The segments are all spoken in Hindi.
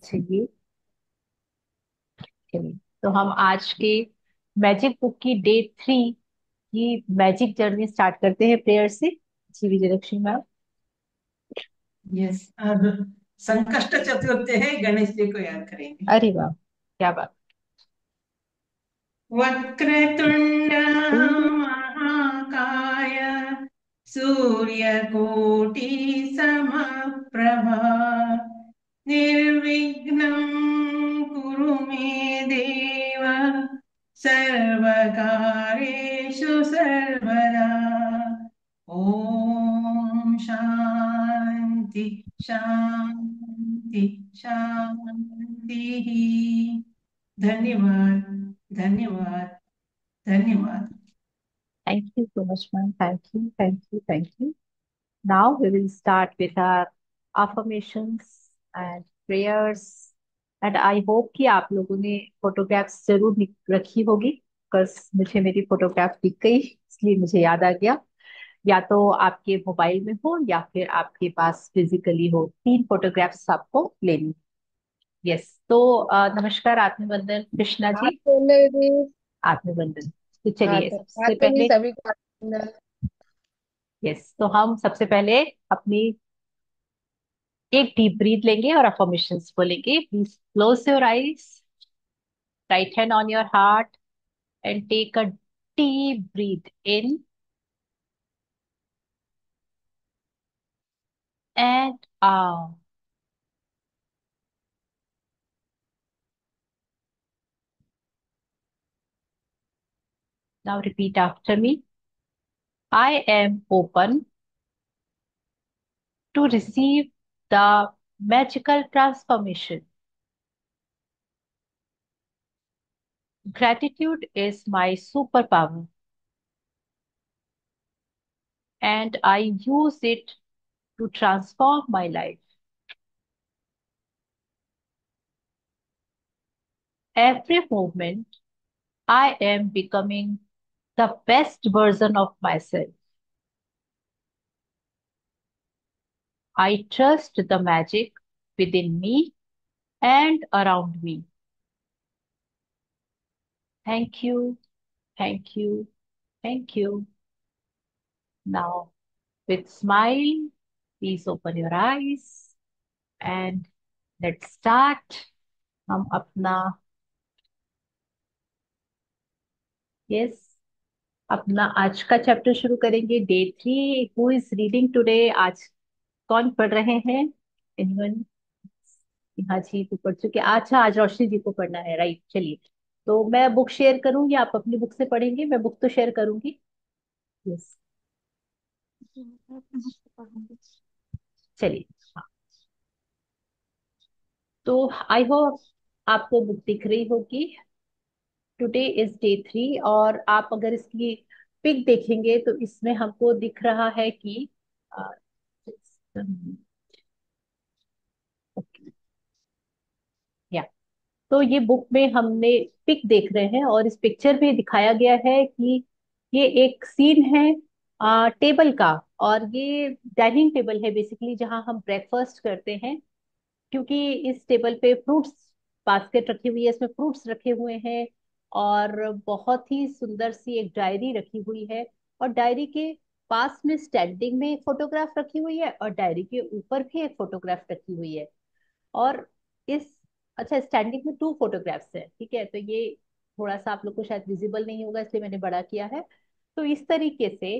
चाहिए। चलिए, तो हम आज के मैजिक बुक की डे 3 की मैजिक जर्नी स्टार्ट करते हैं प्रेयर से। जी विजयलक्ष्मी मैम। यस। अब संकष्ट चतुर्थी है, गणेश जी को याद करेंगे। अरे वाह, क्या बात। वक्रतुंड हम्म। महाकाय सूर्यकोटि समप्रभा निर्विघ्नं कुरु मे देव सर्वकार्येषु सर्वदा। ओम शांति शांति शांति। धन्यवाद धन्यवाद धन्यवाद। Thank you so much ma'am, thank you thank you thank you. Now we will start with our affirmations and prayers, and I hope कि आप लोगों ने फोटोग्राफ्स जरूर रखी होगी, बिकॉज मुझे मेरी फोटोग्राफ दिख गई इसलिए मुझे याद आ गया। या तो आपके मोबाइल में हो या फिर आपके पास फिजिकली हो, 3 फोटोग्राफ्स आपको लेनी। यस, तो नमस्कार, आत्मवंदन कृष्णा हाथ जी। जोड़ने भी। आत्मवंदन। तो हाथ चलिए सबसे हाथ भी पहले। सभी को जोड़ना। यस, तो हम सबसे पहले अपनी एक डीप ब्रीथ लेंगे और अफर्मेशंस बोलेंगे। Please close your eyes, right hand on your heart, and take a deep breath in and out. Now repeat after me. I am open to receive the magical transformation. Gratitude is my superpower, and I use it to transform my life. Every moment, I am becoming the best version of myself. I trust the magic within me and around me. Thank you, thank you, thank you. Now, with smile, please open your eyes and let's start. हम अपना, यस, अपना आज का चैप्टर शुरू करेंगे। Day 3। Who is reading today? आज कौन पढ़ रहे हैं? एनीवन? हाँ जी, तो पढ़ चुके। अच्छा, आज रोशनी जी को पढ़ना है, राइट। चलिए, तो मैं बुक शेयर करूंगी, आप अपनी बुक से पढ़ेंगे, मैं बुक तो शेयर करूंगी। यस, चलिए। हाँ, तो आई होप आपको बुक दिख रही होगी। टुडे इज डे 3, और आप अगर इसकी पिक देखेंगे तो इसमें हमको दिख रहा है कि अ, ओके, या, तो ये बुक में हमने पिक देख रहे हैं और इस पिक्चर में दिखाया गया है कि ये एक सीन है टेबल का। और ये डाइनिंग टेबल है बेसिकली, जहां हम ब्रेकफास्ट करते हैं। क्योंकि इस टेबल पे फ्रूट्स बास्केट रखी हुई है, इसमें फ्रूट्स रखे हुए हैं, और बहुत ही सुंदर सी एक डायरी रखी हुई है। और डायरी के पास में स्टैंडिंग में एक फोटोग्राफ रखी हुई है, और डायरी के ऊपर भी एक फोटोग्राफ रखी हुई है। और इस, अच्छा, स्टैंडिंग में 2 फोटोग्राफ्स है, ठीक है। तो ये थोड़ा सा आप लोग को शायद विजिबल नहीं होगा, इसलिए मैंने बड़ा किया है। तो इस तरीके से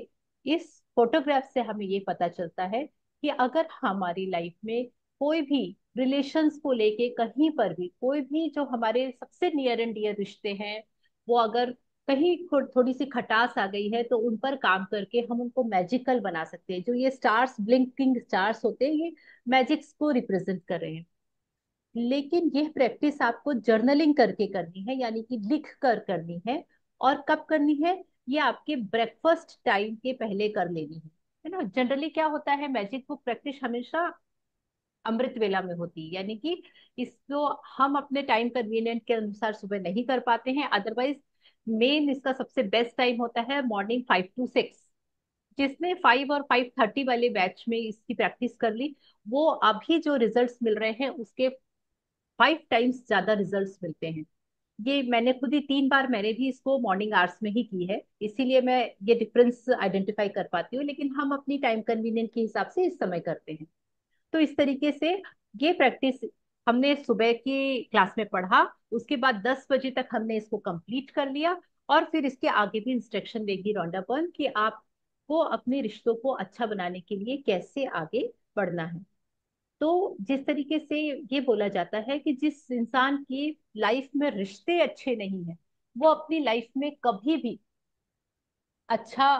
इस फोटोग्राफ से हमें ये पता चलता है कि अगर हमारी लाइफ में कोई भी रिलेशंस को लेके कहीं पर भी कोई भी जो हमारे सबसे नियर एंड डियर रिश्ते हैं, वो अगर कहीं थोड़ी सी खटास आ गई है, तो उन पर काम करके हम उनको मैजिकल बना सकते हैं। जो ये स्टार्स, ब्लिंकिंग स्टार्स होते हैं, ये मैजिक्स को रिप्रेजेंट कर रहे हैं। लेकिन यह प्रैक्टिस आपको जर्नलिंग करके करनी है, यानी कि लिख कर करनी है। और कब करनी है? ये आपके ब्रेकफास्ट टाइम के पहले कर लेनी है ना। जनरली क्या होता है, मैजिक बुक प्रैक्टिस हमेशा अमृत वेला में होती है, यानी कि इसको हम अपने टाइम कन्वीनियंट के अनुसार सुबह नहीं कर पाते हैं। अदरवाइज मेन इसका सबसे बेस्ट टाइम होता है मॉर्निंग 5 to 6। जिसने 5 और 5:30 वाले बैच में इसकी प्रैक्टिस कर ली, वो अभी जो रिजल्ट्स मिल रहे हैं उसके 5 टाइम्स ज्यादा रिजल्ट्स मिलते हैं। ये मैंने खुद ही 3 बार मैंने भी इसको मॉर्निंग आवर्स में ही की है, इसीलिए मैं ये डिफरेंस आइडेंटिफाई कर पाती हूँ। लेकिन हम अपनी टाइम कन्वीनियंट के हिसाब से इस समय करते हैं। तो इस तरीके से ये प्रैक्टिस हमने सुबह की क्लास में पढ़ा, उसके बाद 10 बजे तक हमने इसको कंप्लीट कर लिया। और फिर इसके आगे भी इंस्ट्रक्शन देगी रॉन्डा बर्न कि आपको अपने रिश्तों को अच्छा बनाने के लिए कैसे आगे बढ़ना है। तो जिस तरीके से ये बोला जाता है कि जिस इंसान की लाइफ में रिश्ते अच्छे नहीं है, वो अपनी लाइफ में कभी भी अच्छा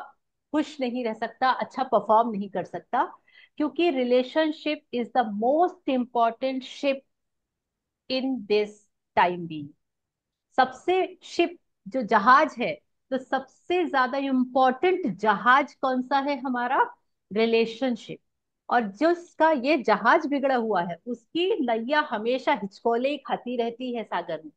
खुश नहीं रह सकता, अच्छा परफॉर्म नहीं कर सकता। क्योंकि relationship is the most important ship in this time being. सबसे शिप जो जहाज है, तो सबसे ज्यादा इंपॉर्टेंट जहाज कौन सा है हमारा? रिलेशनशिप। और जिसका ये जहाज बिगड़ा हुआ है, उसकी नैया हमेशा हिचकोले ही खाती रहती है सागर में।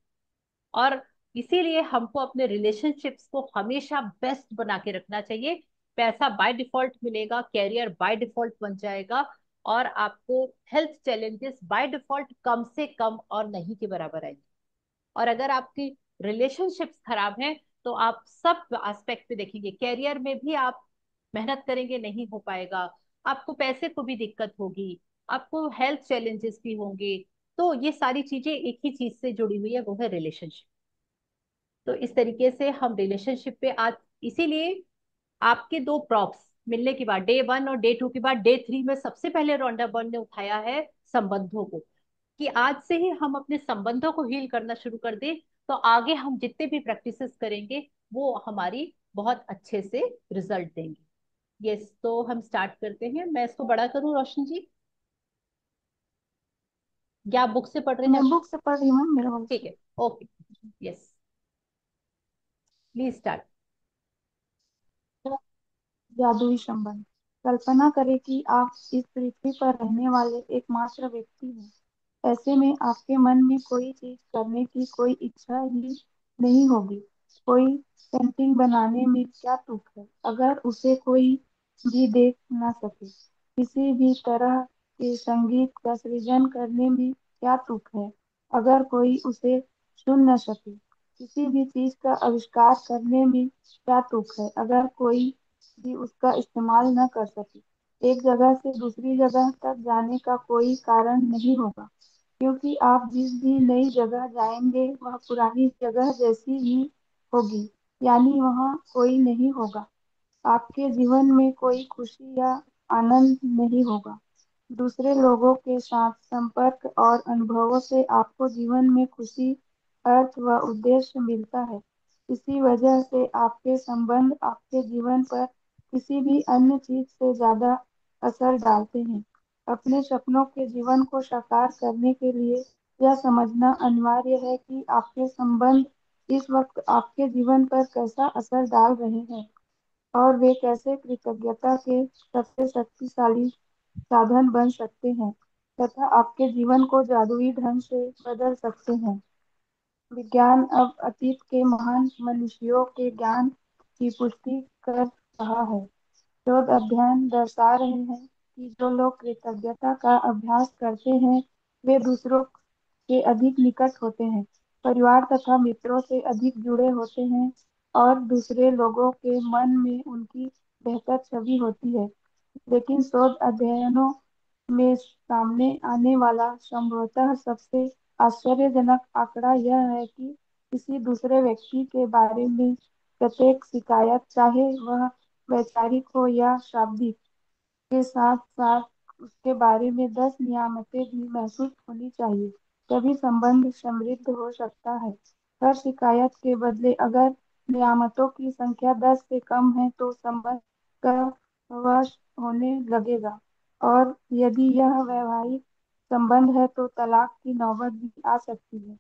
और इसीलिए हमको अपने रिलेशनशिप्स को हमेशा बेस्ट बना के रखना चाहिए। पैसा बाय डिफॉल्ट मिलेगा, कैरियर बाय डिफॉल्ट बन जाएगा, और आपको हेल्थ चैलेंजेस बाय डिफॉल्ट कम से कम और नहीं के बराबर आएंगे। और अगर आपकी रिलेशनशिप्स खराब हैं, तो आप सब एस्पेक्ट पे देखेंगे, कैरियर में भी आप मेहनत करेंगे नहीं हो पाएगा, आपको पैसे को भी दिक्कत होगी, आपको हेल्थ चैलेंजेस भी होंगे। तो ये सारी चीजें एक ही चीज से जुड़ी हुई है, वो है रिलेशनशिप। तो इस तरीके से हम रिलेशनशिप पे आज, इसीलिए आपके दो प्रॉप्स मिलने के बाद, डे 1 और डे 2 के बाद, डे 3 में सबसे पहले रोंडा बर्न ने उठाया है संबंधों को। कि आज से ही हम अपने संबंधों को हील करना शुरू कर दें, तो आगे हम जितने भी प्रैक्टिसेस करेंगे वो हमारी बहुत अच्छे से रिजल्ट देंगे। यस, तो हम स्टार्ट करते हैं। मैं इसको बड़ा करूं रोशनी जी, या आप बुक से पढ़ रहे हैं मैं अभी? बुक से पढ़ रही हूँ, मेरा वाला ठीक से। है, ओके। Yes, please start. जादुई संबंध। कल्पना करें कि आप इस पृथ्वी पर रहने वाले एकमात्र व्यक्ति हैं। ऐसे में आपके मन में कोई चीज करने की कोई इच्छा ही नहीं होगी। कोई पेंटिंग बनाने में क्या तुक है अगर उसे कोई भी देख ना सके। किसी भी तरह के संगीत का सृजन करने में क्या तुक है अगर कोई उसे सुन न सके। किसी भी चीज का आविष्कार करने में क्या तुक है अगर कोई भी उसका इस्तेमाल न कर सके। एक जगह से दूसरी जगह तक जाने का कोई कारण नहीं होगा, क्योंकि आप जिस भी नई जगह जाएंगे वह पुरानी जगह जैसी ही होगी, यानी वहाँ कोई नहीं होगा। आपके जीवन में कोई खुशी या आनंद नहीं होगा। दूसरे लोगों के साथ संपर्क और अनुभवों से आपको जीवन में खुशी, अर्थ व उद्देश्य मिलता है। इसी वजह से आपके संबंध आपके जीवन पर किसी भी अन्य चीज से ज्यादा असर डालते हैं। अपने सपनों के जीवन को साकार करने के लिए यह समझना अनिवार्य है कि आपके संबंध इस वक्त आपके जीवन पर कैसा असर डाल रहे हैं और वे कैसे कृतज्ञता के सबसे शक्तिशाली साधन बन सकते हैं तथा आपके जीवन को जादुई ढंग से बदल सकते हैं। विज्ञान अब अतीत के महान मनुष्यों के ज्ञान की पुष्टि कर रहा है। शोध अध्ययन दर्शा रहे हैं कि जो लोग कृतज्ञता का अभ्यास करते हैं वे दूसरों के अधिक निकट होते हैं, परिवार तथा मित्रों से अधिक जुड़े होते हैं और दूसरे लोगों के मन में उनकी बेहतर छवि होती है। लेकिन शोध अध्ययनों में सामने आने वाला संभवतः सबसे आश्चर्यजनक आंकड़ा यह है कि किसी दूसरे व्यक्ति के बारे में प्रत्येक शिकायत, चाहे वह वैचारिक हो या शाब्दिक, के साथ साथ उसके बारे में 10 नियामतें भी महसूस होनी चाहिए, तभी संबंध समृद्ध हो सकता है। हर शिकायत के बदले अगर नियामतों की संख्या 10 से कम है तो संबंध का वश होने लगेगा, और यदि यह वैवाहिक संबंध है तो तलाक की नौबत भी आ सकती है।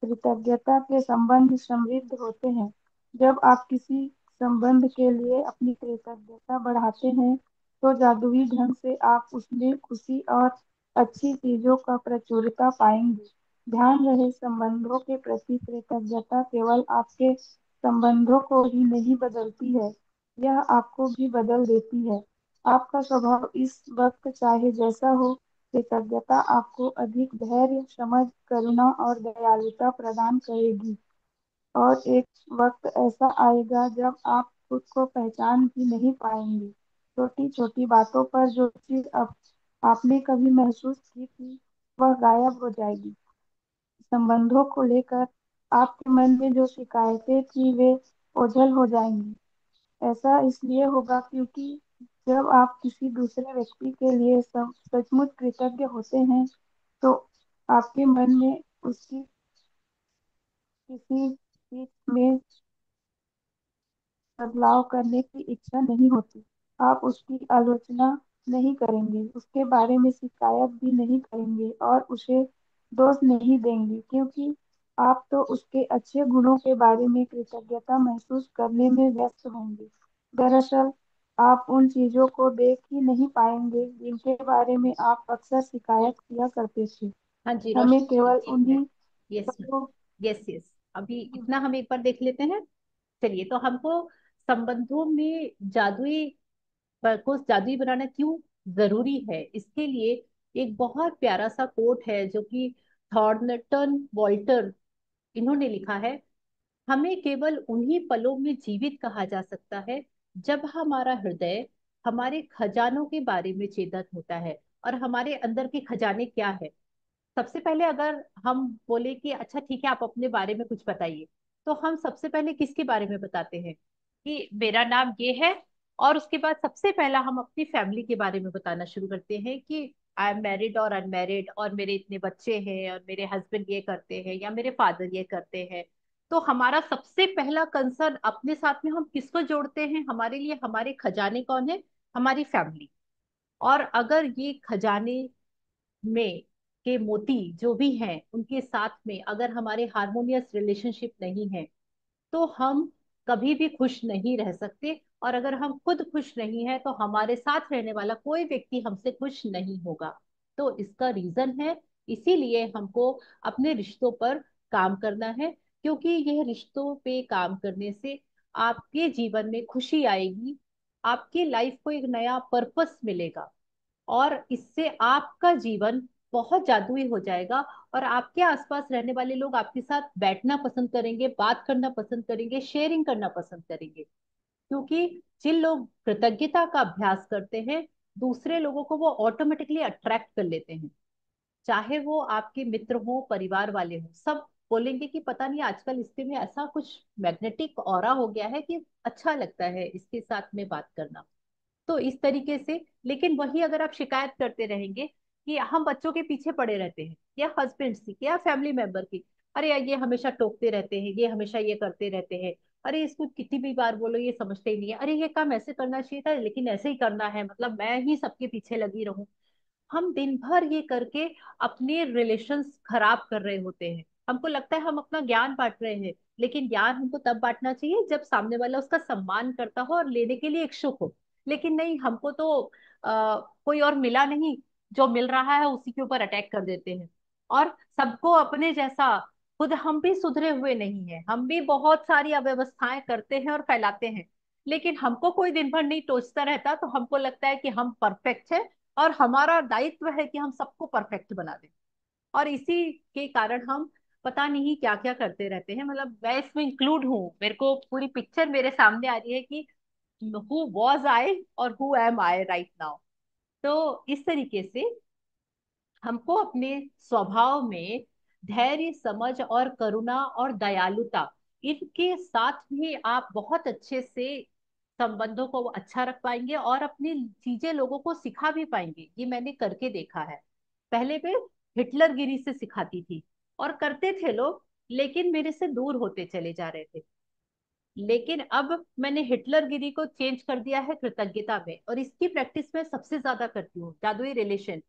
कृतज्ञता के संबंध समृद्ध होते हैं। जब आप किसी संबंध के लिए अपनी कृतज्ञता बढ़ाते हैं तो जादुई ढंग से आप उसमें खुशी और अच्छी चीजों का प्रचुरता पाएंगे। ध्यान रहे, संबंधों के प्रति कृतज्ञता केवल आपके संबंधों को ही नहीं बदलती है, यह आपको भी बदल देती है। आपका स्वभाव इस वक्त चाहे जैसा हो, कृतज्ञता आपको अधिक धैर्य, समझ, करुणा और दयालुता प्रदान करेगी। और एक वक्त ऐसा आएगा जब आप खुद को पहचान भी नहीं पाएंगे। छोटी छोटी बातों पर जो चीज अब आपने कभी महसूस की थी, वह गायब हो जाएगी। संबंधों को लेकर आपके मन में जो शिकायतें थी, वे ओझल हो जाएंगी। ऐसा इसलिए होगा क्योंकि जब आप किसी दूसरे व्यक्ति के लिए सब सचमुच कृतज्ञ होते हैं, तो आपके मन में उसकी किसी चीज में बदलाव करने की इच्छा नहीं होती। आप उसकी आलोचना नहीं करेंगे, उसके बारे में शिकायत भी नहीं करेंगे और उसे दोष नहीं देंगे, क्योंकि आप तो उसके अच्छे गुणों के बारे में कृतज्ञता महसूस करने में व्यस्त होंगे। दरअसल आप उन चीजों को देख ही नहीं पाएंगे जिनके बारे में आप अक्सर शिकायत किया करते थे। हाँ जी हमें रोशनी जी, केवल एक मिनट। उन्हीं यस मैम। सबको यस यस। अभी इतना हम एक बार देख लेते हैं। चलिए, तो हमको संबंधों में जादुई पर को जादुई बनाना क्यों जरूरी है, इसके लिए एक बहुत प्यारा सा कोट है जो कि थॉर्नटन वॉल्टर इन्होंने लिखा है। हमें केवल उन्हीं पलों में जीवित कहा जा सकता है जब हमारा हृदय हमारे खजानों के बारे में चेतन होता है। और हमारे अंदर के खजाने क्या है? सबसे पहले अगर हम बोले कि अच्छा ठीक है, आप अपने बारे में कुछ बताइए, तो हम सबसे पहले किसके बारे में बताते हैं कि मेरा नाम ये है। और उसके बाद सबसे पहला हम अपनी फैमिली के बारे में बताना शुरू करते हैं कि आई एम मैरिड और अनमैरिड, और मेरे इतने बच्चे हैं, और मेरे हस्बैंड ये करते हैं, या मेरे फादर ये करते हैं। तो हमारा सबसे पहला कंसर्न अपने साथ में हम किसको जोड़ते हैं? हमारे लिए हमारे खजाने कौन है? हमारी फैमिली। और अगर ये खजाने में के मोती जो भी हैं, उनके साथ में अगर हमारे हार्मोनियस रिलेशनशिप नहीं है, तो हम कभी भी खुश नहीं रह सकते। और अगर हम खुद खुश नहीं है, तो हमारे साथ रहने वाला कोई व्यक्ति हमसे खुश नहीं होगा। तो इसका रीजन है, इसीलिए हमको अपने रिश्तों पर काम करना है। क्योंकि यह रिश्तों पे काम करने से आपके जीवन में खुशी आएगी, आपकी लाइफ को एक नया पर्पस मिलेगा, और इससे आपका जीवन बहुत जादुई हो जाएगा। और आपके आसपास रहने वाले लोग आपके साथ बैठना पसंद करेंगे, बात करना पसंद करेंगे, शेयरिंग करना पसंद करेंगे। क्योंकि जिन लोग कृतज्ञता का अभ्यास करते हैं, दूसरे लोगों को वो ऑटोमेटिकली अट्रैक्ट कर लेते हैं। चाहे वो आपके मित्र हो, परिवार वाले हो, सब बोलेंगे कि पता नहीं आजकल इसके में ऐसा कुछ मैग्नेटिक ऑरा हो गया है कि अच्छा लगता है इसके साथ में बात करना। तो इस तरीके से। लेकिन वही अगर आप शिकायत करते रहेंगे कि हम बच्चों के पीछे पड़े रहते हैं, या हस्बैंड की, या फैमिली मेंबर की, अरे यार ये हमेशा टोकते रहते हैं, ये हमेशा ये करते रहते हैं, अरे इसको कितनी भी बार बोलो ये समझते ही नहीं है, अरे ये काम ऐसे करना चाहिए था लेकिन ऐसे ही करना है, मतलब मैं ही सबके पीछे लगी रहूं। हम दिन भर ये करके अपने रिलेशंस खराब कर रहे होते हैं। हमको लगता है हम अपना ज्ञान बांट रहे हैं, लेकिन ज्ञान हमको तब बांटना चाहिए जब सामने वाला उसका सम्मान करता हो और लेने के लिए इच्छुक हो। लेकिन नहीं, हमको तो कोई और मिला नहीं, जो मिल रहा है उसी के ऊपर अटैक कर देते हैं। और सबको अपने जैसा, खुद हम भी सुधरे हुए नहीं है, हम भी बहुत सारी अव्यवस्थाएं करते हैं और फैलाते हैं। लेकिन हमको कोई दिन भर नहीं टोचता रहता, तो हमको लगता है कि हम परफेक्ट है, और हमारा दायित्व है कि हम सबको परफेक्ट बना दें। और इसी के कारण हम पता नहीं क्या क्या करते रहते हैं। मतलब मैं इसमें इंक्लूड हूँ, मेरे को पूरी पिक्चर मेरे सामने आ रही है कि हु वॉज आई और who am I right now. तो इस तरीके से हमको अपने स्वभाव में धैर्य, समझ और करुणा और दयालुता, इनके साथ भी आप बहुत अच्छे से संबंधों को अच्छा रख पाएंगे और अपनी चीजें लोगों को सिखा भी पाएंगे। ये मैंने करके देखा है। पहले मैं हिटलरगिरी से सिखाती थी, और करते थे लोग, लेकिन मेरे से दूर होते चले जा रहे थे। लेकिन अब मैंने हिटलरगिरी को चेंज कर दिया है कृतज्ञता में, और इसकी प्रैक्टिस मैं सबसे ज्यादा करती हूँ। जादुई रिलेशन,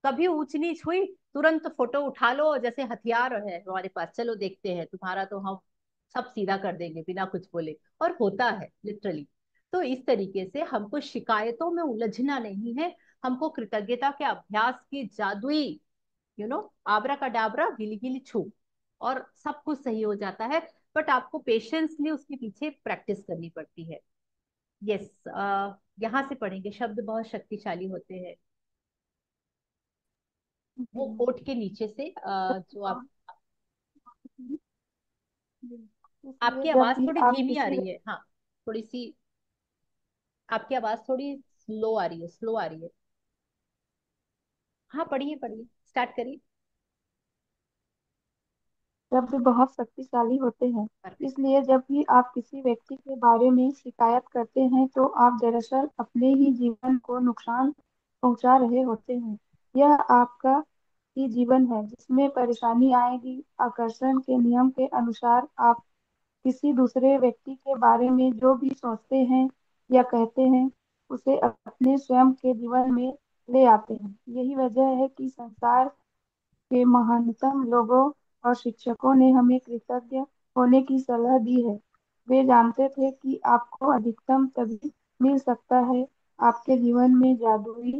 कभी ऊंच नीच हुई, तुरंत फोटो उठा लो, जैसे हथियार है हमारे पास, चलो देखते हैं तुम्हारा तो हम सब सीधा कर देंगे बिना कुछ बोले। और होता है लिटरली। तो इस तरीके से हमको शिकायतों में उलझना नहीं है, हमको कृतज्ञता के अभ्यास की जादुई, आबरा का डाबरा, गिली गिली छू, और सब कुछ सही हो जाता है। बट आपको पेशेंसली उसके पीछे प्रैक्टिस करनी पड़ती है। यस। यहाँ से पढ़ेंगे, शब्द बहुत शक्तिशाली होते हैं। वो होठ के नीचे से जो आप, इसलिए आपकी जब आवाज भी थोड़ी आप धीमी आ किसी रही है, हाँ, थोड़ी सी आपकी आवाज थोड़ी स्लो आ रही है, स्लो आ रही है। हाँ, पढ़िए पढ़िए, स्टार्ट करिए। शब्द बहुत शक्तिशाली होते हैं। परफेक्ट। इसलिए जब भी आप किसी व्यक्ति के बारे में शिकायत करते हैं तो आप दरअसल अपने ही जीवन को नुकसान पहुंचा रहे होते हैं। यह आपका ही जीवन है जिसमें परेशानी आएगी। आकर्षण के नियम के अनुसार आप किसी दूसरे व्यक्ति के बारे में जो भी सोचते हैं या कहते हैं उसे अपने स्वयं के जीवन में ले आते हैं। यही वजह है कि संसार के महानतम लोगों और शिक्षकों ने हमें कृतज्ञ होने की सलाह दी है। वे जानते थे कि आपको अधिकतम तभी मिल सकता है। आपके जीवन में जादुई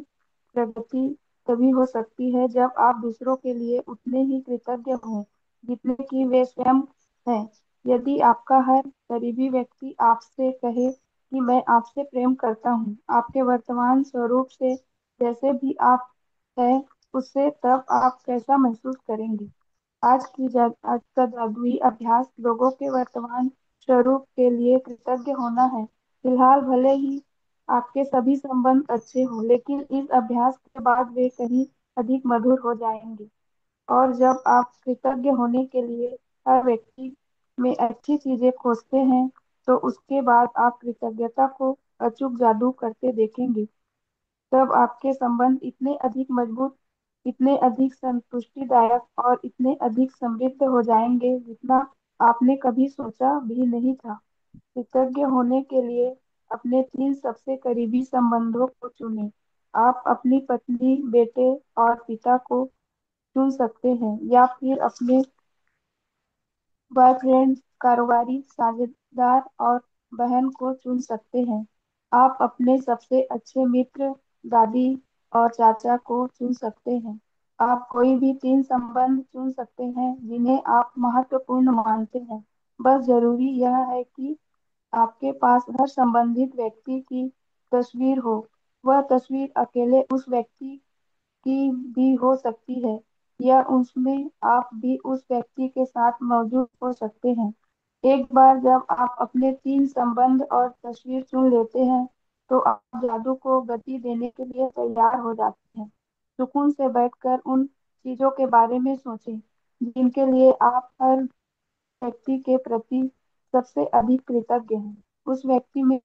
प्रगति तभी हो सकती है जब आप दूसरों के लिए उतने ही कृतज्ञ हों जितने कि वे स्वयं हैं। यदि आपका हर करीबी व्यक्ति आपसे कहे कि मैं आपसे प्रेम करता हूँ, आपके वर्तमान स्वरूप से जैसे भी आप हैं उससे, तब आप कैसा महसूस करेंगे? आज का जादुई अभ्यास लोगों के वर्तमान स्वरूप के लिए कृतज्ञ होना है। फिलहाल भले ही आपके सभी संबंध अच्छे हों, लेकिन इस अभ्यास के बाद वे कहीं अधिक मधुर हो जाएंगे। और जब आप कृतज्ञ होने के लिए हर व्यक्ति में अच्छी चीजें खोजते हैं, तो उसके बाद आप कृतज्ञता को अचूक जादू करते देखेंगे। तब आपके संबंध इतने अधिक मजबूत, इतने अधिक संतुष्टिदायक और इतने अधिक समृद्ध हो जाएंगे जितना आपने कभी सोचा भी नहीं था। कृतज्ञ होने के लिए अपने 3 सबसे करीबी संबंधों को चुनें। आप अपनी पत्नी, बेटे और पिता को चुन सकते हैं, या फिर अपने बॉयफ्रेंड, कारोबारी साझेदार और बहन को चुन सकते हैं। आप अपने सबसे अच्छे मित्र, दादी और चाचा को चुन सकते हैं। आप कोई भी 3 संबंध चुन सकते हैं जिन्हें आप महत्वपूर्ण मानते हैं। बस जरूरी यह है कि आपके पास हर संबंधित व्यक्ति की तस्वीर हो। वह तस्वीर अकेले उस व्यक्ति की भी हो सकती है, या उसमें आप भी उस व्यक्ति के साथ मौजूद हो सकते हैं। एक बार जब आप अपने 3 संबंध और तस्वीर चुन लेते हैं, तो आप जादू को गति देने के लिए तैयार हो जाते हैं। सुकून से बैठकर उन चीजों के बारे में सोचें जिनके लिए आप हर व्यक्ति के प्रति सबसे अधिक कृतज्ञ हैं। उस व्यक्ति में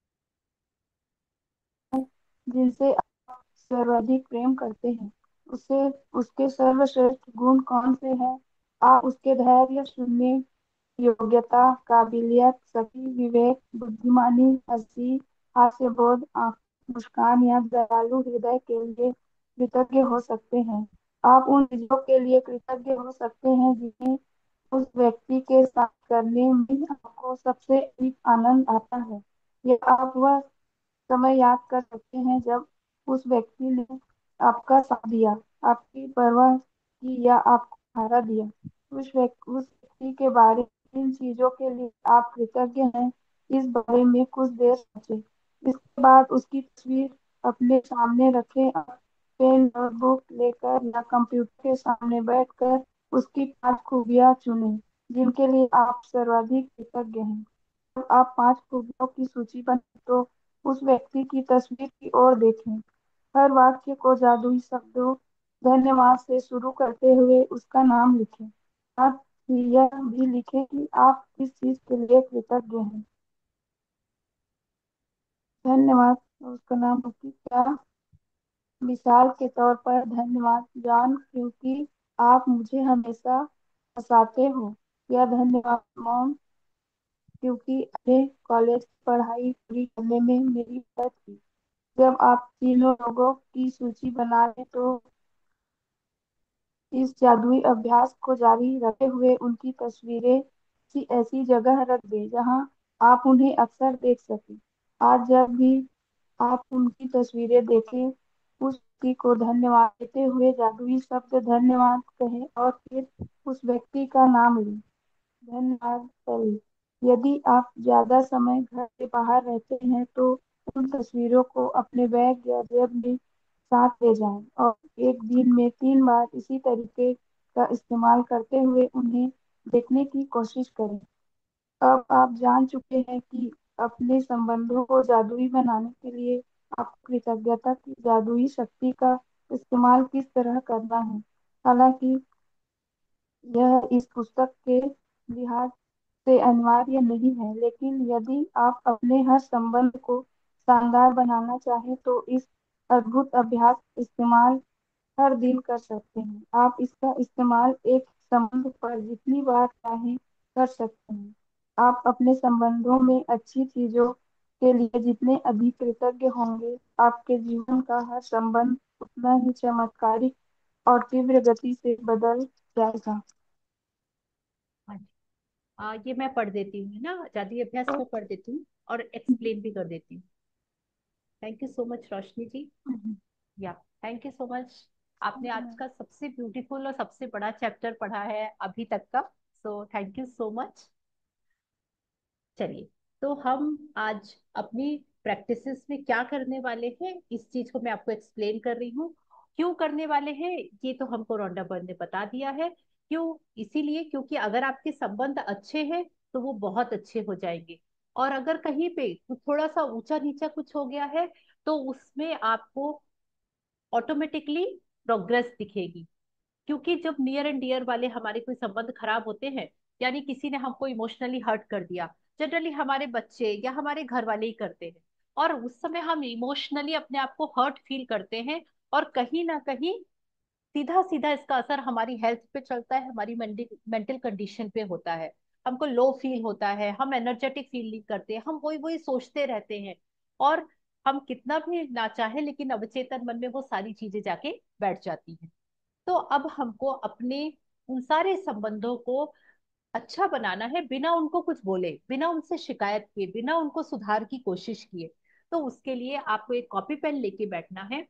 जिनसे सर्वाधिक प्रेम करते हैं, उसे उसके सर्वश्रेष्ठ गुण कौन से हैं? आप उसके धैर्य, सुनने, योग्यता, काबिलियत, सही विवेक, बुद्धिमानी, हंसी, हास्यबोध, मुस्कान या दयालु हृदय के लिए कृतज्ञ हो सकते हैं। आप उन चीजों के लिए कृतज्ञ हो सकते हैं जिन्हें उस व्यक्ति के साथ करने में आपको सबसे अधिक आनंद आता है। या आप वह समय याद कर सकते हैं जब उस व्यक्ति ने आपका साथ दिया, आपकी परवाह की या आपको सहारा दिया। उस व्यक्ति के बारे में, इन चीजों के लिए आप कृतज्ञ हैं, इस बारे में कुछ देर सोचें। इसके बाद उसकी तस्वीर अपने सामने रखें। आप पेन, नोटबुक लेकर या कंप्यूटर के सामने बैठकर उसकी 5 खूबियां चुनें जिनके लिए आप सर्वाधिक कृतज्ञ हैं। जब आप 5 खूबियों की सूची बनाएं तो उस व्यक्ति की तस्वीर की ओर देखें। हर वाक्य को जादुई शब्दों धन्यवाद से शुरू करते हुए उसका नाम लिखें। साथ ही यह भी लिखें कि आप किस चीज के लिए कृतज्ञ हैं। धन्यवाद, उसका नाम होगी क्या? मिसाल के तौर पर, धन्यवाद जॉन, क्योंकि आप मुझे हमेशा हंसाते हो। या धन्यवाद मॉम, क्योंकि अपने कॉलेज की पढ़ाई पूरी करने में मेरी मदद की। जब आप तीनों लोगों की सूची बना लें तो इस जादुई अभ्यास को जारी रखते हुए उनकी तस्वीरें किसी ऐसी जगह रख दें जहां आप उन्हें अक्सर देख सकें। आज जब भी आप उनकी तस्वीरें देखें, उस व्यक्ति को धन्यवाद देते हुए जादुई शब्द धन्यवाद कहें और फिर उस व्यक्ति का नाम लें। धन्यवाद सभी। यदि आप ज्यादा समय घर से बाहर रहते हैं तो उन तस्वीरों को अपने बैग या जेब में साथ ले जाएं और एक दिन में 3 बार इसी तरीके का इस्तेमाल करते हुए उन्हें देखने की कोशिश करें। अब आप जान चुके हैं कि अपने संबंधों को जादुई बनाने के लिए आपको कृतज्ञता की जादुई शक्ति का इस्तेमाल किस तरह करना है। हालांकि यह इस पुस्तक के लिहाज से अनिवार्य नहीं है, लेकिन यदि आप अपने हर संबंध को शानदार बनाना चाहें तो इस अद्भुत अभ्यास का इस्तेमाल हर दिन कर सकते हैं। आप इसका इस्तेमाल एक संबंध पर जितनी बार चाहें कर सकते हैं। आप अपने संबंधों में अच्छी चीजों के लिए जितने अधिक कृतज्ञ होंगे, आपके जीवन का हर संबंध उतना ही चमत्कारिक और तीव्र गति से बदल जाएगा। हाँ जी। ये मैं पढ़ देती हूँ, है ना, जादुई अभ्यास तो में पढ़ देती हूँ और एक्सप्लेन भी कर देती हूँ। थैंक यू सो मच रोशनी जी। या, थैंक यू सो मच। आपने आज का सबसे ब्यूटीफुल और सबसे बड़ा चैप्टर पढ़ा है अभी तक का। So thank you so much. चलिए, तो हम आज अपनी प्रैक्टिसेस में क्या करने वाले हैं, इस चीज को मैं आपको एक्सप्लेन कर रही हूँ। क्यों करने वाले हैं ये तो हमको रॉन्डा बर्न ने बता दिया है। क्यों? इसीलिए क्योंकि अगर आपके संबंध अच्छे हैं तो वो बहुत अच्छे हो जाएंगे। और अगर कहीं पे थोड़ा सा ऊंचा नीचा कुछ हो गया है तो उसमें आपको ऑटोमेटिकली प्रोग्रेस दिखेगी। क्योंकि जब नियर एंड डियर वाले हमारे कोई संबंध खराब होते हैं, यानी किसी ने हमको इमोशनली हर्ट कर दिया, जनरली हमारे बच्चे या हमारे घर वाले ही करते हैं, और उस समय हम इमोशनली अपने आप को हर्ट फील करते हैं, और कहीं ना कहीं सीधा सीधा इसका असर हमारी हेल्थ पे चलता है, हमारी मेंटल कंडीशन पे होता है। हमको लो फील होता है, हम एनर्जेटिक फील नहीं करते, हम वही वही सोचते रहते हैं, और हम कितना भी ना चाहे लेकिन अवचेतन मन में वो सारी चीजें जाके बैठ जाती हैं। तो अब हमको अपने उन सारे संबंधों को अच्छा बनाना है, बिना उनको कुछ बोले, बिना उनसे शिकायत किए, बिना उनको सुधार की कोशिश किए। तो उसके लिए आपको एक कॉपी पेन लेके बैठना है।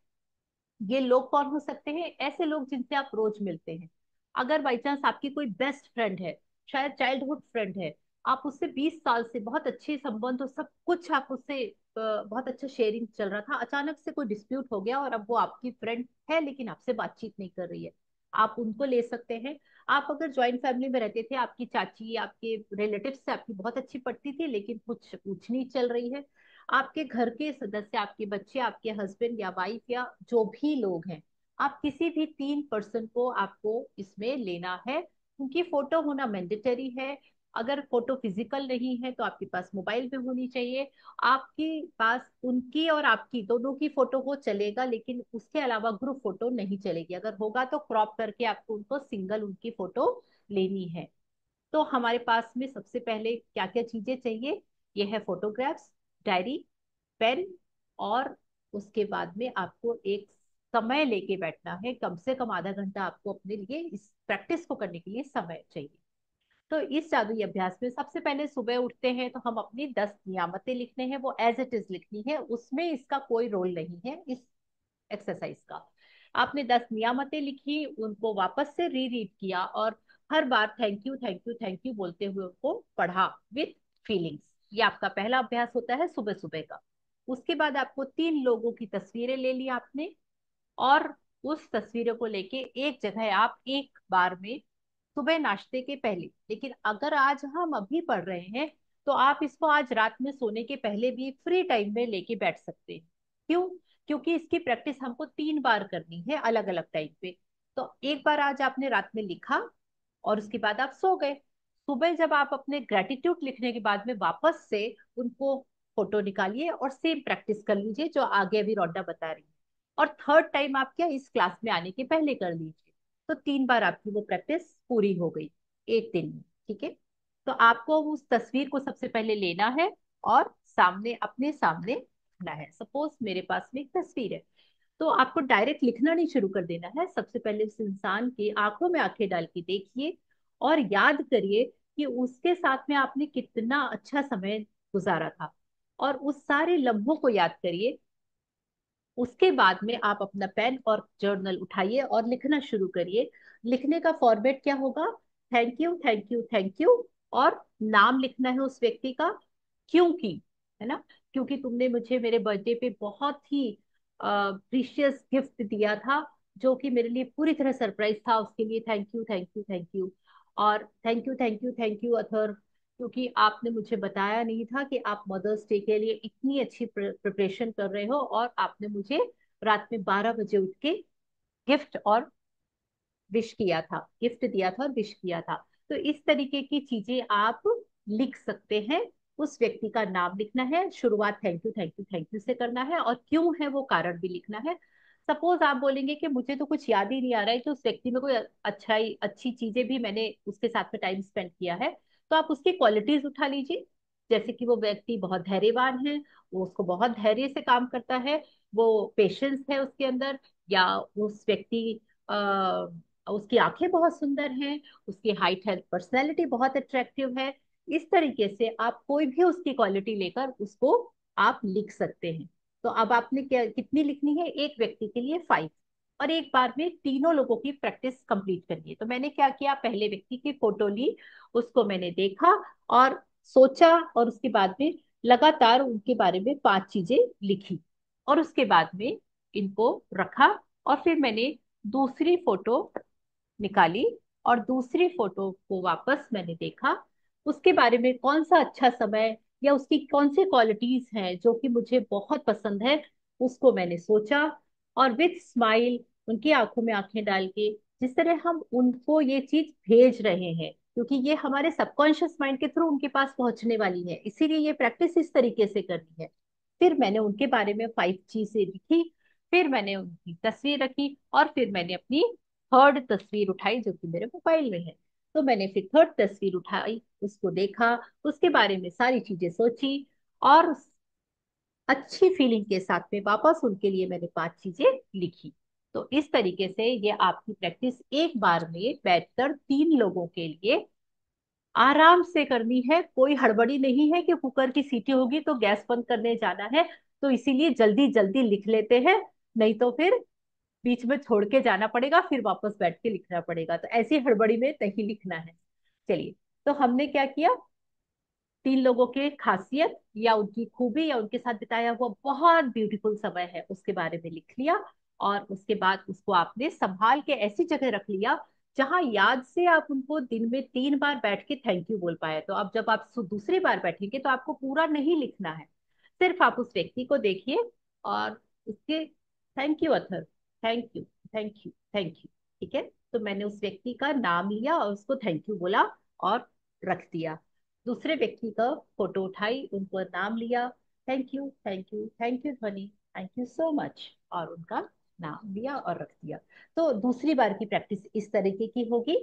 ये लोग कौन हो सकते हैं? ऐसे लोग जिनसे आप रोज मिलते हैं। अगर बाई चांस आपकी कोई बेस्ट फ्रेंड है, शायद चाइल्डहुड फ्रेंड है, आप उससे 20 साल से बहुत अच्छे संबंध हो, सब कुछ आप उससे बहुत अच्छा शेयरिंग चल रहा था, अचानक से कोई डिस्प्यूट हो गया और अब वो आपकी फ्रेंड है लेकिन आपसे बातचीत नहीं कर रही है, आप उनको ले सकते हैं। आप अगर ज्वाइंट फैमिली में रहते थे, आपकी चाची, आपके रिलेटिव से आपकी बहुत अच्छी पड़ती थी लेकिन कुछ पूछ नहीं चल रही है, आपके घर के सदस्य, आपके बच्चे, आपके हस्बैंड या वाइफ या जो भी लोग हैं, आप किसी भी 3 पर्सन को आपको इसमें लेना है। उनकी फोटो होना मैंडेटरी है। अगर फोटो फिजिकल नहीं है तो आपके पास मोबाइल पे होनी चाहिए। आपके पास उनकी और आपकी दोनों की फोटो हो चलेगा, लेकिन उसके अलावा ग्रुप फोटो नहीं चलेगी। अगर होगा तो क्रॉप करके आपको उनको सिंगल उनकी फोटो लेनी है। तो हमारे पास में सबसे पहले क्या क्या चीजें चाहिए? ये है फोटोग्राफ्स, डायरी, पेन, और उसके बाद में आपको एक समय लेके बैठना है, कम से कम आधा घंटा आपको अपने लिए इस प्रैक्टिस को करने के लिए समय चाहिए। तो इस जादुई अभ्यास में सबसे पहले सुबह उठते हैं तो हम अपनी 10 नियामतें लिखने हैं, वो एज इट इज लिखनी है, उसमें इसका कोई रोल नहीं है इस एक्सरसाइज का। आपने 10 नियामतें लिखी, उनको वापस से री रीड किया, और हर बार thank you thank you thank you बोलते हुए उनको पढ़ा विथ फीलिंग्स। ये आपका पहला अभ्यास होता है सुबह सुबह का। उसके बाद आपको 3 लोगों की तस्वीरें ले ली आपने, और उस तस्वीरों को लेके एक जगह आप एक बार में सुबह नाश्ते के पहले, लेकिन अगर आज हम अभी पढ़ रहे हैं तो आप इसको आज रात में सोने के पहले भी फ्री टाइम में लेके बैठ सकते हैं। क्यों? क्योंकि इसकी प्रैक्टिस हमको 3 बार करनी है अलग अलग टाइम पे। तो एक बार आज आपने रात में लिखा और उसके बाद आप सो गए, सुबह जब आप अपने ग्रेटिट्यूड लिखने के बाद में वापस से उनको फोटो निकालिए और सेम प्रैक्टिस कर लीजिए जो आगे अभी रोडा बता रही है। और थर्ड टाइम आप क्या इस क्लास में आने के पहले कर लीजिए। तो 3 बार आपकी वो प्रैक्टिस पूरी हो गई एक दिन में। ठीक है? तो आपको उस तस्वीर को सबसे पहले लेना है और सामने, अपने सामने रखना है। सपोज मेरे पास में एक तस्वीर है, तो आपको डायरेक्ट लिखना नहीं शुरू कर देना है। सबसे पहले उस इंसान की आंखों में आंखें डाल के देखिए और याद करिए कि उसके साथ में आपने कितना अच्छा समय गुजारा था, और उस सारे लम्हों को याद करिए। उसके बाद में आप अपना पेन और जर्नल उठाइए और लिखना शुरू करिए। लिखने का फॉर्मेट क्या होगा? Thank you thank you thank you, और नाम लिखना है उस व्यक्ति का, क्योंकि, है ना, क्योंकि तुमने मुझे मेरे बर्थडे पे बहुत ही प्रीशियस गिफ्ट दिया था, जो कि मेरे लिए पूरी तरह सरप्राइज था। उसके लिए thank you, thank you, thank you. और thank you, thank you, thank you Athar, क्योंकि आपने मुझे बताया नहीं था कि आप मदर्स डे के लिए इतनी अच्छी प्रिपरेशन कर रहे हो, और आपने मुझे रात में 12 बजे उठ के गिफ्ट और विश किया था, गिफ्ट दिया था और विश किया था। तो इस तरीके की चीजें आप लिख सकते हैं। उस व्यक्ति का नाम लिखना है, शुरुआत thank you, thank you, thank you से करना है, और क्यों है वो कारण भी लिखना है। सपोज आप बोलेंगे कि मुझे तो कुछ याद ही नहीं आ रहा है कि उस व्यक्ति में कोई अच्छी चीजें भी मैंने उसके साथ में टाइम स्पेंड किया है, तो आप उसकी क्वालिटीज उठा लीजिए। जैसे कि वो व्यक्ति बहुत धैर्यवान है, वो उसको बहुत धैर्य से काम करता है, वो पेशेंस है उसके अंदर, या उस व्यक्ति उसकी आंखें बहुत सुंदर हैं, उसकी हाइट है, पर्सनैलिटी बहुत अट्रैक्टिव है। इस तरीके से आप कोई भी उसकी क्वालिटी लेकर उसको आप लिख सकते हैं। तो अब आपने क्या कितनी लिखनी है, एक व्यक्ति के लिए 5, और एक बार में तीनों लोगों की प्रैक्टिस कंप्लीट करनी है। तो मैंने क्या किया, पहले व्यक्ति की फोटो ली, उसको मैंने देखा और सोचा, और उसके बाद में लगातार उनके बारे में 5 चीजें लिखी, और उसके बाद में इनको रखा। और फिर मैंने दूसरी फोटो निकाली, और दूसरी फोटो को वापस मैंने देखा, उसके बारे में कौन सा अच्छा समय या उसकी कौन सी क्वालिटीज हैं जो कि मुझे बहुत पसंद है, उसको मैंने सोचा। और विथ स्माइल, उनकी आंखों में आंखें डाल के, जिस तरह हम उनको ये चीज भेज रहे हैं, क्योंकि ये हमारे सबकॉन्शियस माइंड के थ्रू उनके पास पहुंचने वाली है, इसीलिए ये प्रैक्टिस इस तरीके से करनी है। फिर मैंने उनके बारे में 5 चीजें लिखी, फिर मैंने उनकी तस्वीर रखी, और फिर मैंने अपनी थर्ड तस्वीर उठाई जो कि मेरे मोबाइल में है। तो मैंने फिर थर्ड तस्वीर उठाई, उसको देखा, उसके बारे में सारी चीजें सोची, और अच्छी फीलिंग के साथ में वापस उनके लिए मैंने 5 चीजें लिखी। तो इस तरीके से ये आपकी प्रैक्टिस एक बार में बैठकर 3 लोगों के लिए आराम से करनी है। कोई हड़बड़ी नहीं है कि कुकर की सीटी होगी तो गैस बंद करने जाना है, तो इसीलिए जल्दी जल्दी लिख लेते हैं, नहीं तो फिर बीच में छोड़ के जाना पड़ेगा, फिर वापस बैठ के लिखना पड़ेगा। तो ऐसी हड़बड़ी में नहीं लिखना है। चलिए, तो हमने क्या किया, 3 लोगों के खासियत या उनकी खूबी या उनके साथ बिताया हुआ बहुत ब्यूटीफुल समय है उसके बारे में लिख लिया, और उसके बाद उसको आपने संभाल के ऐसी जगह रख लिया जहां याद से आप उनको दिन में 3 बार बैठ के थैंक यू बोल पाए। तो अब जब आप दूसरी बार बैठेंगे तो आपको पूरा नहीं लिखना है, सिर्फ आप उस व्यक्ति को देखिए और उसके thank you author, thank you, thank you, thank you. ठीक है, तो मैंने उस व्यक्ति का नाम लिया और उसको थैंक यू बोला और रख दिया। दूसरे व्यक्ति का फोटो उठाई, उनको नाम लिया, thank you, thank you, thank you ध्वनि, थैंक यू सो मच, और उनका नाम लिया और रख दिया। तो दूसरी बार की प्रैक्टिस इस तरीके की होगी,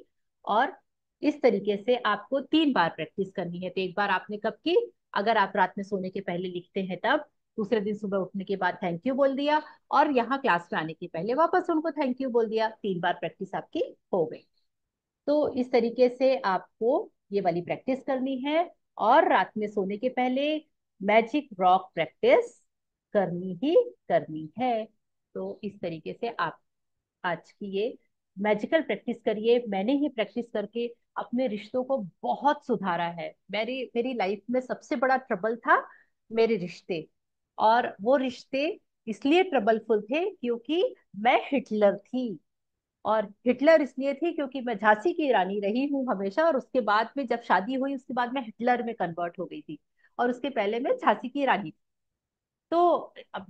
और इस तरीके से आपको 3 बार प्रैक्टिस करनी है। तो एक बार आपने कब की, अगर आप रात में सोने के पहले लिखते हैं तब, दूसरे दिन सुबह उठने के बाद थैंक यू बोल दिया, और यहाँ क्लास में आने के पहले वापस उनको थैंक यू बोल दिया। 3 बार प्रैक्टिस आपकी हो गई। तो इस तरीके से आपको ये वाली प्रैक्टिस करनी है, और रात में सोने के पहले मैजिक रॉक प्रैक्टिस करनी ही करनी है। तो इस तरीके से आप आज की ये मैजिकल प्रैक्टिस करिए। मैंने ही प्रैक्टिस करके अपने रिश्तों को बहुत सुधारा है। मेरी मेरी लाइफ में सबसे बड़ा ट्रबल था मेरे रिश्ते, और वो रिश्ते इसलिए ट्रबलफुल थे क्योंकि मैं हिटलर थी। और हिटलर इसलिए थी क्योंकि मैं झांसी की रानी रही हूँ हमेशा, और उसके बाद में जब शादी हुई उसके बाद मैं हिटलर में कन्वर्ट हो गई थी, और उसके पहले मैं झांसी की रानी थी। तो अब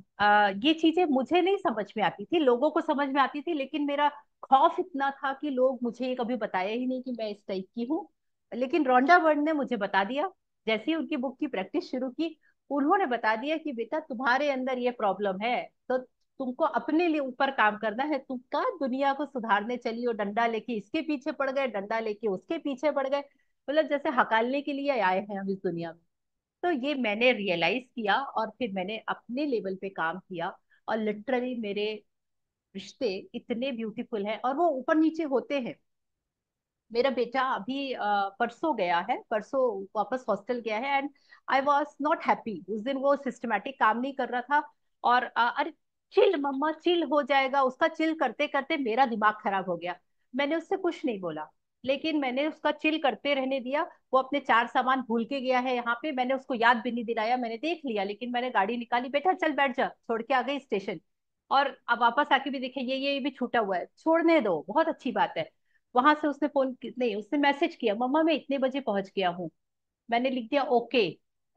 ये चीजें मुझे नहीं समझ में आती थी, लोगों को समझ में आती थी, लेकिन मेरा खौफ इतना था कि लोग मुझे ये कभी बताया ही नहीं कि मैं इस टाइप की हूँ। लेकिन रोंडा बर्ड ने मुझे बता दिया, जैसे ही उनकी बुक की प्रैक्टिस शुरू की, उन्होंने बता दिया कि बेटा तुम्हारे अंदर ये प्रॉब्लम है, तो तुमको अपने लिए ऊपर काम करना है। तुम का दुनिया को सुधारने चली हो, डंडा लेके इसके पीछे पड़ गए, डंडा लेके उसके पीछे पड़ गए, मतलब जैसे हकालने के लिए आए हैं हम इस दुनिया में। तो ये मैंने रियलाइज किया, और फिर मैंने अपने लेवल पे काम किया, और लिटरली मेरे रिश्ते इतने ब्यूटीफुल हैं, और वो ऊपर नीचे होते हैं। मेरा बेटा अभी परसों गया है, परसों वापस हॉस्टल गया है, and I was not happy. उस दिन वो सिस्टमैटिक काम नहीं कर रहा था, और अरे चिल मम्मा चिल हो जाएगा, उसका चिल करते करते मेरा दिमाग खराब हो गया। मैंने उससे कुछ नहीं बोला, लेकिन मैंने उसका चिल करते रहने दिया। वो अपने 4 सामान भूल के गया है यहाँ पे, मैंने उसको याद भी नहीं दिलाया, मैंने देख लिया, लेकिन मैंने गाड़ी निकाली, बेटा चल बैठ जा, छोड़ के आ गई स्टेशन। और अब वापस आके भी देखे ये भी छूटा हुआ है, छोड़ने दो, बहुत अच्छी बात है। वहां से उसने फोन नहीं, उसने मैसेज किया, मम्मा मैं इतने बजे पहुंच गया हूँ। मैंने लिख दिया ओके,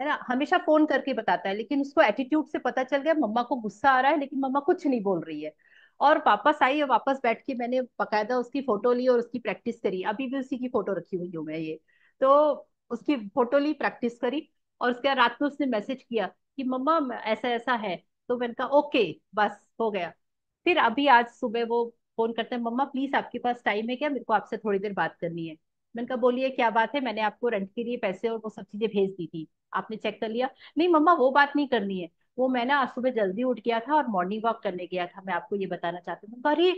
है ना, हमेशा फोन करके बताता है, लेकिन उसको एटीट्यूड से पता चल गया मम्मा को गुस्सा आ रहा है, लेकिन मम्मा कुछ नहीं बोल रही है। और वापस आई और वापस बैठ के मैंने बकायदा उसकी फोटो ली और उसकी प्रैक्टिस करी, अभी भी उसी की फोटो रखी हुई हूँ मैं ये। तो उसकी फोटो ली, प्रैक्टिस करी, और उसके बाद रात में उसने मैसेज किया कि मम्मा ऐसा ऐसा है। तो मैंने कहा ओके, बस हो गया। फिर अभी आज सुबह वो फोन करते हैं, मम्मा प्लीज आपके पास टाइम है क्या, मेरे को आपसे थोड़ी देर बात करनी है। मैंने कहा बोलिए क्या बात है, मैंने आपको रेंट के लिए पैसे और वो सब चीजें भेज दी थी, आपने चेक कर लिया। नहीं मम्मा वो बात नहीं करनी है, वो मैं ना आज सुबह जल्दी उठ गया था और मॉर्निंग वॉक करने गया था, मैं आपको ये बताना चाहती हूँ। अरे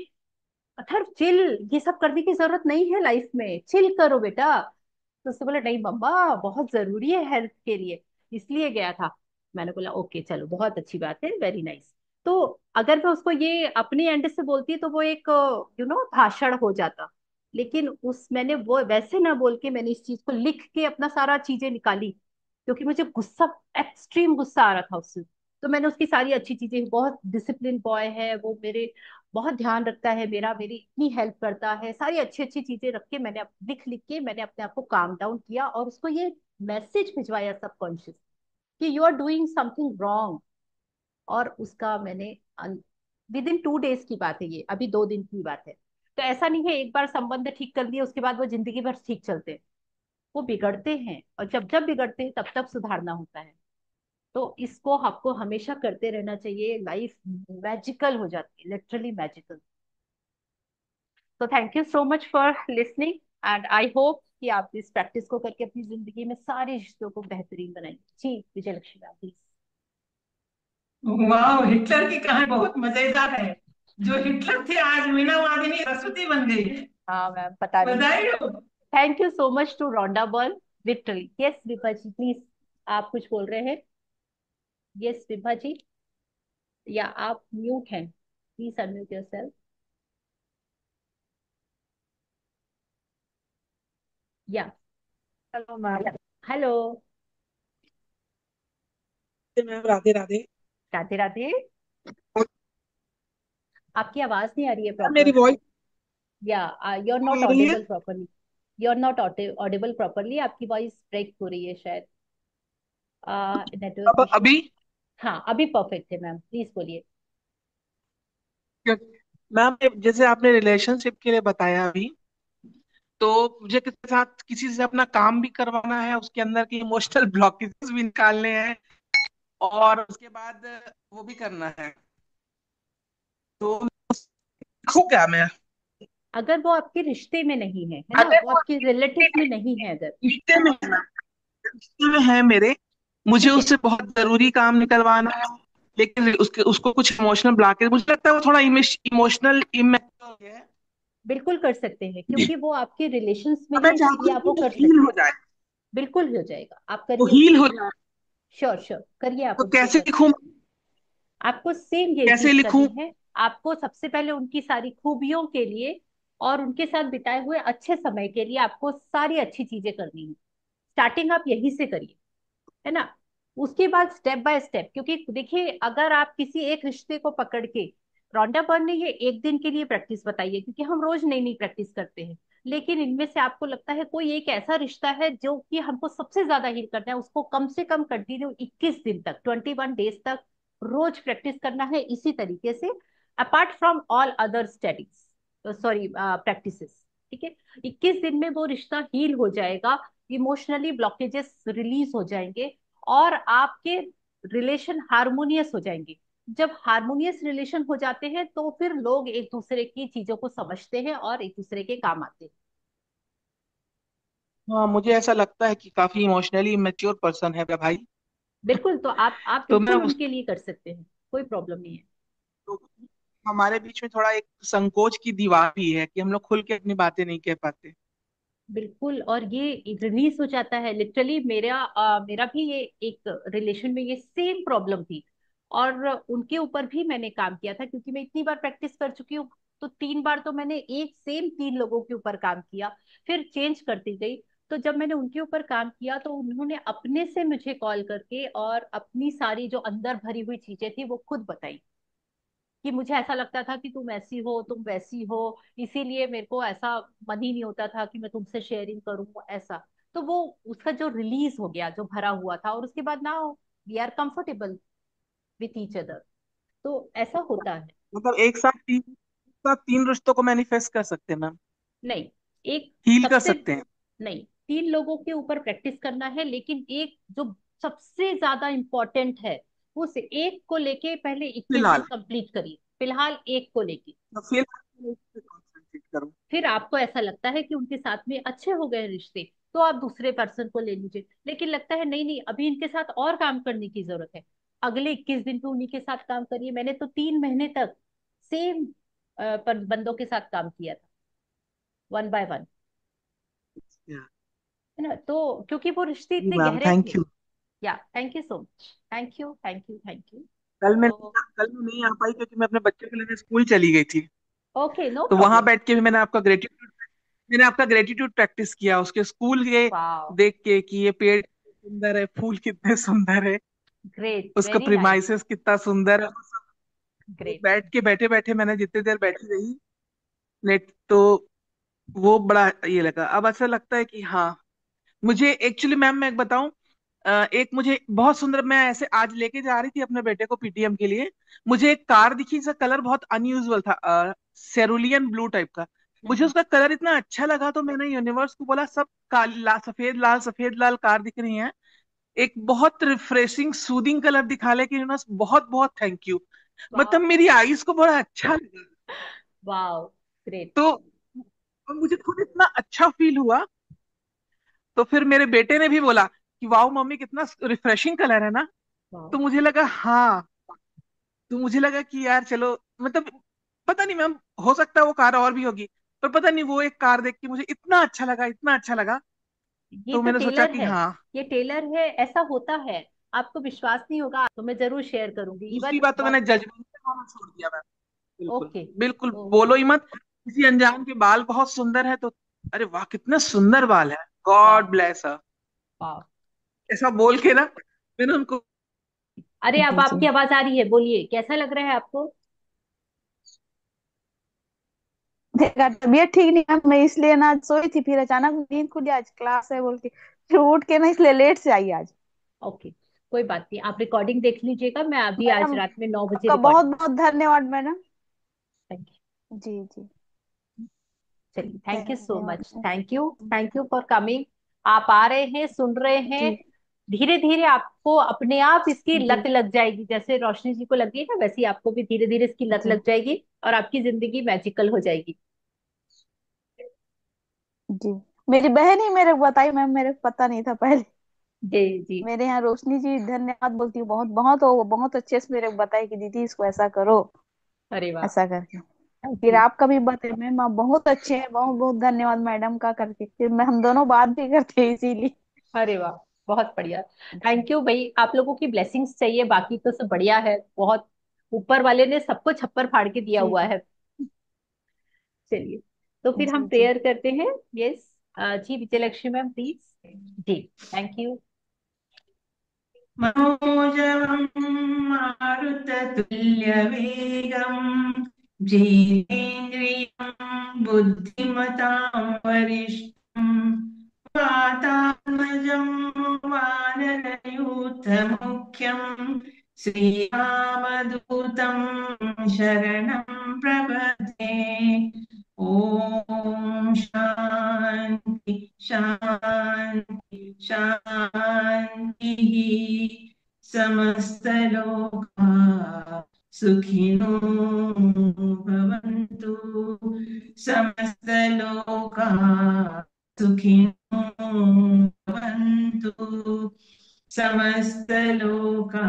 अथर चिल, ये सब करने की जरूरत नहीं है लाइफ में, चिल करो बेटा। तो उसने बोला नहीं मम्मा बहुत जरूरी है हेल्थ के लिए, इसलिए गया था। मैंने बोला ओके चलो बहुत अच्छी बात है, वेरी नाइस। तो अगर मैं उसको ये अपने एंड से बोलती तो वो एक भाषण हो जाता। लेकिन उस मैंने वो वैसे ना बोल के मैंने इस चीज को लिख के अपना सारा चीजें निकाली, क्योंकि मुझे गुस्सा, एक्सट्रीम गुस्सा आ रहा था उससे। तो मैंने उसकी सारी अच्छी चीजें, बहुत डिसिप्लिन बॉय है वो मेरे, बहुत ध्यान रखता है मेरा, मेरी इतनी हेल्प करता है, सारी अच्छी अच्छी चीजें रख के मैंने लिख लिख के मैंने अपने आप को काम डाउन किया और उसको ये मैसेज भिजवाया सबकॉन्शियस कि you are doing something wrong. और उसका मैंने विद इन 2 डेज की बात है ये, अभी 2 दिन की बात है। तो ऐसा नहीं है एक बार संबंध ठीक कर लिए उसके बाद वो जिंदगी भर ठीक चलते हैं, वो बिगड़ते हैं, और जब जब बिगड़ते हैं तब तब सुधारना होता है। तो इसको आपको हमेशा करते रहना चाहिए, लाइफ मैजिकल हो जाती है, लिटरली मैजिकल। तो thank you so much for listening, and I hope कि आप इस प्रैक्टिस को करके अपनी जिंदगी में सारे रिश्तों को बेहतरीन बनाएंगे। जी विजय लक्ष्मी मैम प्लीज। वाह, हिटलर की कहानी बहुत मजेदार है। जो हिटलर थे आज मीना वादिनी सरस्वती बन गई है। हाँ मैम पता नहीं। बधाई हो। Thank you so much to Rhonda Byrne, literally. Yes Vibha ji please, आप कुछ बोल रहे हैं। यस विभा जी, या आप म्यूट हैं, प्लीज अनम्यूट योरसेल्फ। या hello ma'am. Hello. Ma'am Radhe Radhe. Radhe Radhe. आपकी आवाज नहीं आ रही है मैम मेरी प्रॉपर। वॉइस या यू आर नॉट आ रही है? Audible properly. You are not audible properly, आपकी वॉइस ब्रेक हो रही है शायद, नेटवर्क अब इशू। अभी हाँ अभी परफेक्ट है मैम, प्लीज बोलिए। मैम जैसे आपने रिलेशनशिप के लिए बताया अभी, तो मुझे किसी के साथ किसी से अपना काम भी करवाना है, उसके अंदर के इमोशनल ब्लॉकेजेस भी निकालने हैं, और उसके बाद वो भी करना है। तो लिखूं क्या मैं? अगर वो आपके रिश्ते में नहीं है ना, अगर वो वो आपके रिलेटिव्स में नहीं है अगर। रिश्ते में है, रिश्ते में है मेरे, मुझे ठीक है, उससे बहुत जरूरी काम निकलवाना है, लेकिन उसके उसको कुछ इमोशनल ब्लॉकेज, मुझे लगता है वो थोड़ा इमोशनल इमेच्योर है। बिल्कुल कर सकते हैं, क्योंकि वो आपके रिलेशंस में अब मैं है चाहती इसीलिए हूँ आप कि वो वो कर हील सकते हो हैं। जाए, बिल्कुल हो जाएगा, आप वो करिए हील उसको। हो जाए। श्योर श्योर करिए आप तो उसके कैसे ऊपर। लिखूं? आपको सेम ये कैसे चीज करनी लिखूं? है। आपको सबसे पहले उनकी सारी खूबियों के लिए और उनके साथ बिताए हुए अच्छे समय के लिए आपको सारी अच्छी चीजें करनी है। स्टार्टिंग आप यहीं से करिए, है ना। उसके बाद स्टेप बाय स्टेप, क्योंकि देखिए अगर आप किसी एक रिश्ते को पकड़ के, रॉन्डा बर्न ने ये एक दिन के लिए प्रैक्टिस बताई है क्योंकि हम रोज नई नई प्रैक्टिस करते हैं, लेकिन इनमें से आपको लगता है कोई एक ऐसा रिश्ता है जो कि हमको सबसे ज्यादा हील करना है, उसको कम से कम कंटिन्यू 21 दिन तक, 21 डेज तक रोज प्रैक्टिस करना है इसी तरीके से, apart from all other studies, sorry practices. ठीक है, 21 दिन में वो रिश्ता हील हो जाएगा, इमोशनली ब्लॉकेजेस रिलीज हो जाएंगे, और आपके रिलेशन हारमोनियस हो जाएंगे। जब हारमोनियस रिलेशन हो जाते हैं तो फिर लोग एक दूसरे की चीजों को समझते हैं और एक दूसरे के काम आते हैं। हाँ, मुझे ऐसा लगता है कि काफी इमोशनली इमेच्योर पर्सन है मेरा भाई। बिल्कुल, तो आप तो मैं बिल्कुल उस उनके लिए कर सकते हैं, कोई प्रॉब्लम नहीं है। तो हमारे बीच में थोड़ा एक संकोच की दीवार भी है कि हम लोग खुल के अपनी बातें नहीं कह पाते। बिल्कुल, और ये रिलीज हो जाता है लिटरली। मेरा भी ये एक रिलेशन में ये सेम प्रॉब्लम थी, और उनके ऊपर भी मैंने काम किया था, क्योंकि मैं इतनी बार प्रैक्टिस कर चुकी हूँ। तो 3 बार तो मैंने एक सेम 3 लोगों के ऊपर काम किया, फिर चेंज करती गई। तो जब मैंने उनके ऊपर काम किया तो उन्होंने अपने से मुझे कॉल करके और अपनी सारी जो अंदर भरी हुई चीजें थी वो खुद बताई कि मुझे ऐसा लगता था कि तुम ऐसी हो, तुम वैसी हो, इसीलिए मेरे को ऐसा मन ही नहीं होता था कि मैं तुमसे शेयरिंग करूं ऐसा। तो वो उसका जो रिलीज हो गया, जो भरा हुआ था, और उसके बाद ना we are comfortable with each other. तो ऐसा होता है। मतलब एक साथ तीन रिश्तों को मैनिफेस्ट कर सकते हैं मैम, नहीं, एक हील कर सबसे, सकते हैं। नहीं, 3 लोगों के ऊपर प्रैक्टिस करना है, लेकिन एक जो सबसे ज्यादा इंपॉर्टेंट है, उस एक को लेके पहले 21 दिन फिलहाल कंप्लीट करिए, फिलहाल एक को लेके। तो फिलहाल कॉन्सेंट्रेट करूँ। फिर आपको ऐसा लगता है कि उनके साथ में अच्छे हो गए रिश्ते, तो आप दूसरे पर्सन को ले लीजिए। लेकिन लगता है नहीं नहीं, अभी इनके साथ और काम करने की जरूरत है, अगले 21 दिन पे उन्हीं के साथ काम करिए। मैंने तो 3 महीने तक सेम बंदों के साथ काम किया था, वन बाय वन, है ना। तो क्योंकि वो रिश्ते जी इतने मैम, गहरे थे। Thank you. या thank you so much, thank you thank you thank you. तो कल मैं नहीं आ पाई क्योंकि मैं अपने बच्चे को लेकर स्कूल चली गई थी। ओके, नो तो वहां प्रॉब्लम। बैठ के भी मैंने आपका ग्रेटिट्यूड प्रैक्टिस किया उसके स्कूल के वाह, देख के कि ये पेड़ कितने सुंदर है, फूल कितने सुंदर है, ग्रेट, उसका वेरी नाइस, प्रिमाइसेस कितना सुंदर है, वो सब। वो ग्रेट। बैठे बैठे मैंने जितनी देर बैठी रही नेट, तो वो बड़ा ये लगा। अब ऐसा लगता है कि हाँ, मुझे एक्चुअली मैम मैं एक बताऊं, एक मुझे बहुत सुंदर, मैं ऐसे आज लेके जा रही थी अपने बेटे को पीटीएम के लिए, मुझे एक कार दिखी जिसका कलर बहुत अनयूजुअल था, सेरुलियन ब्लू टाइप का। मुझे हम्म। उसका कलर इतना अच्छा लगा, तो मैंने यूनिवर्स को बोला सब काली सफेद लाल कार दिख रही हैं, एक बहुत रिफ्रेशिंग सूदिंग कलर दिखा ले कि यूनिवर्स बहुत बहुत थैंक यू। मतलब वाह, मेरी आईज को बड़ा अच्छा लगा। वाह, ग्रेट। तो और मुझे खुद इतना अच्छा फील हुआ। तो फिर मेरे बेटे ने भी बोला कि वाओ मम्मी कितना रिफ्रेशिंग कलर है ना। वाह, तो मुझे लगा हाँ, तो मुझे लगा कि यार चलो, मतलब पता नहीं मैम, हो सकता है वो कार और भी होगी, पर पता नहीं वो एक कार देख के मुझे इतना अच्छा लगा, इतना अच्छा लगा। ये तो तो मैंने सोचा टेलर कि है, हाँ, ये टेलर है, ऐसा होता है। आपको विश्वास नहीं होगा तो मैं जरूर शेयर करूंगी दूसरी इवन। बात तो मैंने जजमेंट होना छोड़ दिया मैम। बिल्कुल ओके। बिल्कुल, ओ, बोलो ही मत। किसी अनजान के बाल बहुत सुंदर है तो अरे वाह कितने सुंदर बाल है, वाह, गॉड ब्लेस हर, वाह। ऐसा बोल के ना मैंने उनको। अरे, अब जी जी। आपकी आवाज आ रही है, बोलिए कैसा लग रहा है आपको। देखा, तबीयत ठीक नहीं है, मैं इसलिए ना आज सोई थी, फिर अचानक नींद खुली, आज क्लास है बोल के फिर उठ के ना इसलिए लेट से आई आज। ओके, कोई बात नहीं, आप रिकॉर्डिंग देख लीजिएगा, मैं अभी आज मैडम, रात में 9 बजे आपका बहुत रिकॉर्डिंग। बहुत धन्यवाद मैडम। Thank you. जी जी। चलिए, थैंक यू सो धन्यवाद much, thank you for coming. आप आ रहे हैं, सुन रहे हैं, जी धीरे धीरे आपको अपने आप इसकी जी लत लग जाएगी, जैसे रोशनी जी को लगी है ना, वैसे ही आपको भी धीरे धीरे इसकी लत जी लग जाएगी, और आपकी जिंदगी मैजिकल हो जाएगी। जी। मेरी बहन ही मेरे को बताई मैम, मेरे को पता नहीं था पहले। जी जी। मेरे यहाँ रोशनी जी धन्यवाद बोलती हूँ, बहुत बहुत हो, बहुत अच्छे से मेरे को बताई कि दीदी इसको ऐसा करो, अरे वाह, ऐसा करके। थैंक फिर यू। आपका भी बताए मैम, आप बहुत अच्छे हैं, बहुत बहुत धन्यवाद मैडम का करके, फिर मैं हम दोनों बात भी करते हैं इसीलिए। अरे वाह, बहुत बढ़िया। थैंक यू भाई, आप लोगों की ब्लेसिंग्स चाहिए, बाकी तो सब बढ़िया है बहुत। ऊपर वाले ने सबको छप्पर फाड़ के दिया जी हुआ जी है। चलिए, तो फिर हम जी जी। प्रेयर करते हैं। यस, जी विजयलक्ष्मी मैम प्लीज। जी, थैंक यू। मनोजवं मारुततुल्यवेगं जितेन्द्रियं बुद्धिमतां वरिष्ठं वातात्मजं वानरयूथमुख्यं श्रीरामदूतं शरणं प्रपद्ये। ॐ शान्ति शान्ति शान्तिः। समस्तलोका सुखिनो भवन्तु। समस्तलोका सुखिनो भवन्तु। समस्तलोका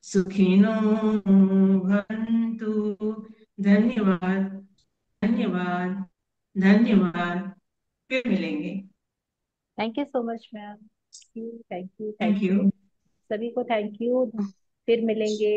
सुखिनो भवन्तु। धन्यवाद, धन्यवाद, धन्यवाद। फिर मिलेंगे। Thank you so much ma'am, thank you thank you thank thank you. You. सभी को थैंक यू। फिर मिलेंगे।